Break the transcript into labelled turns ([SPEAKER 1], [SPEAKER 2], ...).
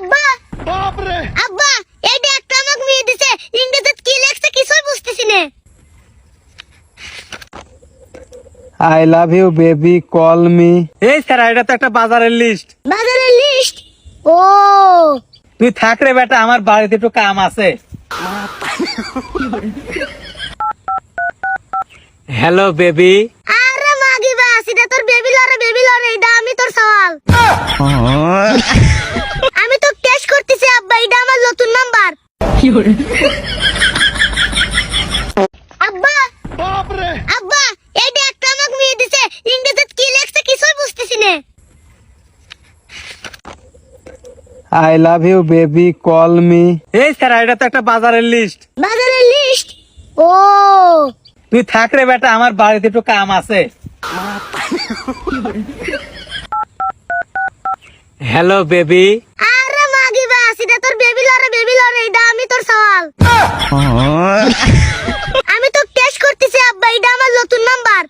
[SPEAKER 1] আব্বা
[SPEAKER 2] বাপ রে
[SPEAKER 1] আব্বা এইটা একটা আমাকে মেয়ে দিছে ইংরেজিতে কি লেখছে কিছুই বুঝতেছি না
[SPEAKER 3] I love you baby call me.
[SPEAKER 2] এই স্যার এটা তো একটা বাজারের লিস্ট।
[SPEAKER 1] বাজারের লিস্ট ও
[SPEAKER 2] তুই থাক রে বেটা, আমার বাড়িতে একটু কাম আছে। Hello baby.
[SPEAKER 1] আরে মাগি বাস এটা তোর বেবি লরে এটা আমি তোর সওয়াল আমি তো টেস্ট করতেছি আব্বা এটা আমার নতুন নাম্বার আব্বা
[SPEAKER 2] বাপ রে
[SPEAKER 1] আব্বা এইটা একটা আমাকে মেয়ে দিছে ইংরেজিতে কি লেখছে কিছুই বুঝতেছি না
[SPEAKER 3] I love you baby call me.
[SPEAKER 2] এই স্যার এটা তো একটা বাজারের লিস্ট।
[SPEAKER 1] বাজারের লিস্ট ও
[SPEAKER 2] তুই থাক রে বেটা, আমার বাড়িতে একটু কাম আছে। Hello baby.
[SPEAKER 1] আরে মাগি বাস এটা তোর বেবি লরে এটা আমি তোর সওয়াল আমি তো টেস্ট করতেছি আব্বা এটা আমার নতুন নাম্বার